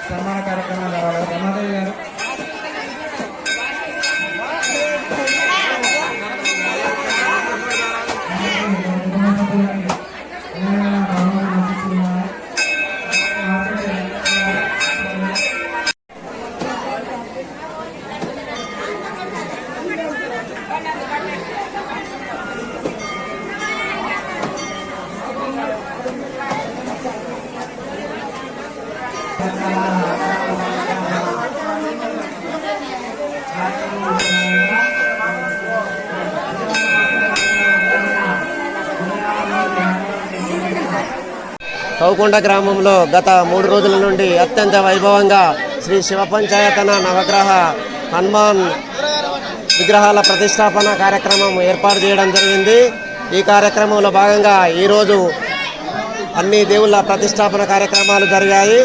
సన్మాన కార్యక్రమం జరగాలి. రమాదేవి గారు కౌకొండ గ్రామంలో గత 3 రోజుల నుండి అత్యంత వైభవంగా శ్రీ శివ పంచాయతన నవగ్రహ హనుమాన్ విగ్రహాల ప్రతిష్టాపన కార్యక్రమం ఏర్పాటు చేయడం జరిగింది. ఈ కార్యక్రమంలో భాగంగా ఈరోజు అన్ని దేవుళ్ళ ప్రతిష్టాపన కార్యక్రమాలు జరిగాయి.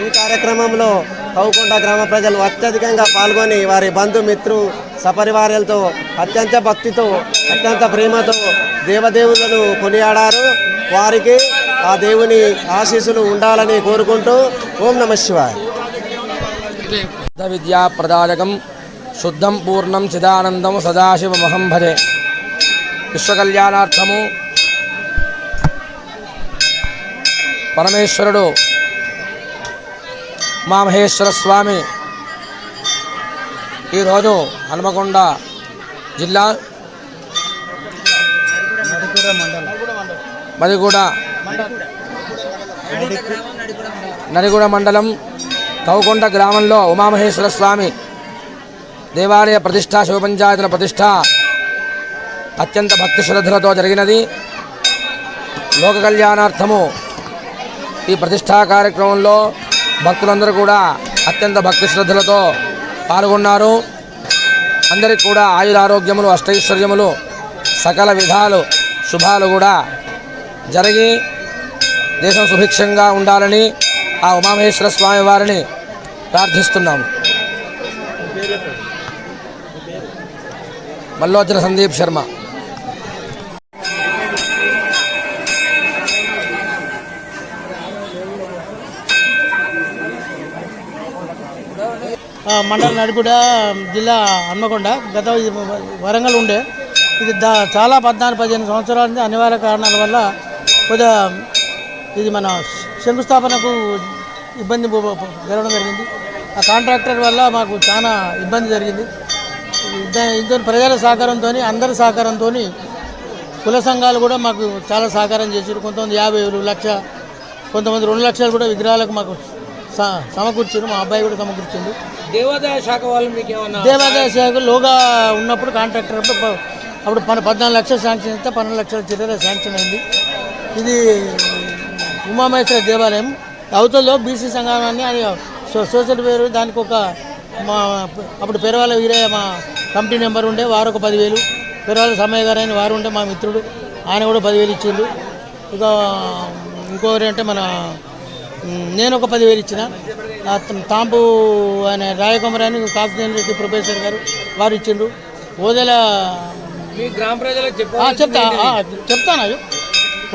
ఈ కార్యక్రమంలో కౌకొండ గ్రామ ప్రజలు అత్యధికంగా పాల్గొని వారి బంధుమిత్రు సపరివారాలతో అత్యంత భక్తితో అత్యంత ప్రేమతో దేవదేవులను కొనియాడారు. వారికి ఆ దేవుని ఆశీస్సులు ఉండాలని కోరుకుంటూ ఓం నమః శివాయ. విద్యా ప్రదాయకం శుద్ధం పూర్ణం చిదానందం సదాశివమహం భజే. విశ్వకళ్యాణార్థము పరమేశ్వరుడు ఉమామహేశ్వర స్వామి ఈరోజు హనుమకొండ జిల్లా నడిగూడ మండలం కౌకొండ గ్రామంలో ఉమామహేశ్వర స్వామి దేవాలయ ప్రతిష్ట శివపంచాయతీల ప్రతిష్ట అత్యంత భక్తి శ్రద్ధలతో జరిగినది. లోక కళ్యాణార్థము ఈ ప్రతిష్టా కార్యక్రమంలో భక్తులందరూ కూడా అత్యంత భక్తి శ్రద్ధలతో పాల్గొన్నారు. అందరికీ కూడా ఆయురారోగ్యములు అష్టైశ్వర్యములు సకల విధాలు శుభాలు కూడా జరిగి దేశం సుభిక్షంగా ఉండాలని ఆ ఉమామహేశ్వర స్వామి వారిని ప్రార్థిస్తున్నాము. మల్లోచన సందీప్ శర్మ. మండల నడిగూడ జిల్లా హన్మకొండ. గత వరంగల్ ఉండే ఇది చాలా 14-15 సంవత్సరాల నుంచి అనివార్య కారణాల వల్ల కొద్దిగా ఇది మన శంకుస్థాపనకు ఇబ్బంది జరగడం జరిగింది. ఆ కాంట్రాక్టర్ వల్ల మాకు చాలా ఇబ్బంది జరిగింది. ఇంతో ప్రజల సహకారంతో అందరి సహకారంతో కుల సంఘాలు కూడా మాకు చాలా సహకారం చేశారు. కొంతమంది 50,000 లక్ష, కొంతమంది 2 లక్షలు కూడా విగ్రహాలకు మాకు సమకూర్చారు. మా అబ్బాయి కూడా సమకూర్చిండు. దేవాదాయ శాఖ వాళ్ళు మీకు ఏమన్నా? దేవాదాయ శాఖ లోగా ఉన్నప్పుడు కాంట్రాక్టర్ అప్పుడు 14 లక్షలు శాంక్షన్ అయితే 12 లక్షల చిల్లర శాంక్షన్ అయింది. ఇది ఉమామహేశ్వర దేవాలయం అవతల్లో బీసీ సంఘాన్ని అని సోషల్ పేరు దానికి ఒక మా అప్పుడు పెరవాల వీరయ్య మా కమిటీ నెంబర్ ఉండే, వారు ఒక 10,000, పెరవాల సమయ గారు అని వారు ఉండే మా మిత్రుడు, ఆయన కూడా 10,000 ఇచ్చిండు. ఇక ఇంకొకరు అంటే నేను ఒక 10,000 ఇచ్చిన. తాంపు ఆయన రాయకుమారి కాకుదేని రెడ్డి ప్రొఫెసర్ గారు వారు ఇచ్చిండ్రు. ఓదెల మీ గ్రామ ప్రజలకు చెప్తాను.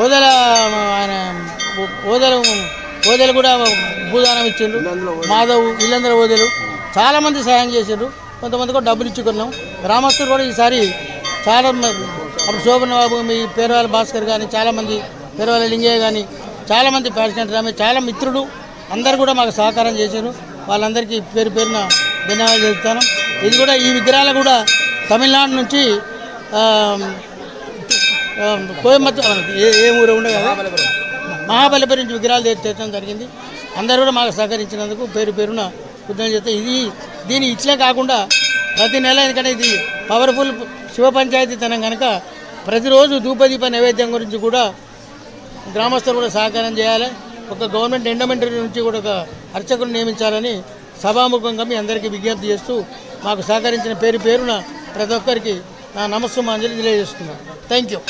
ఓదెల ఆయన ఓదెలు కూడా భూదానం ఇచ్చిండ్రు. మాధవ్ ఇల్లందరూ ఓదెలు చాలామంది సహాయం చేసిండ్రు. కొంతమంది కూడా డబ్బులు ఇచ్చుకున్నాం. గ్రామస్తులు కూడా ఈసారి చాలా అప్పుడు శోభన్ బాబు, మీ పేరవాళ్ళ భాస్కర్ కానీ, చాలామంది పేరవాళ్ళ లింగయ్య కానీ, చాలామంది ప్రెసిడెంట్ రామే, చాలా మిత్రులు అందరు కూడా మాకు సహకారం చేశారు. వాళ్ళందరికీ పేరు పేరున ధన్యవాదాలు చెప్తాను. ఇది కూడా ఈ విగ్రహాలు కూడా తమిళనాడు నుంచి కోయంబత్తూరు ఏ ఊరు ఉండే కదా మహాబలిపురం నుంచి విగ్రహాలు తెచ్చడం జరిగింది. అందరూ కూడా మాకు సహకరించినందుకు పేరు పేరున కృతజ్ఞతలు చెప్తే దీని ఇట్లే కాకుండా ప్రతి నెల, ఎందుకంటే ఇది పవర్ఫుల్ శివ పంచాయతీ తనం కనుక ప్రతిరోజు ధూపదీప నైవేద్యం గురించి కూడా గ్రామస్తులు కూడా సహకారం చేయాలి. ఒక గవర్నమెంట్ ఎండోమెంట్ నుంచి కూడా ఒక అర్చకులు నియమించాలని సభాముఖంగా మీ అందరికీ విజ్ఞప్తి చేస్తూ మాకు సహకరించిన పేరు పేరున ప్రతి ఒక్కరికి నా నమస్సుమాంజలి తెలియజేస్తున్నాను. Thank you.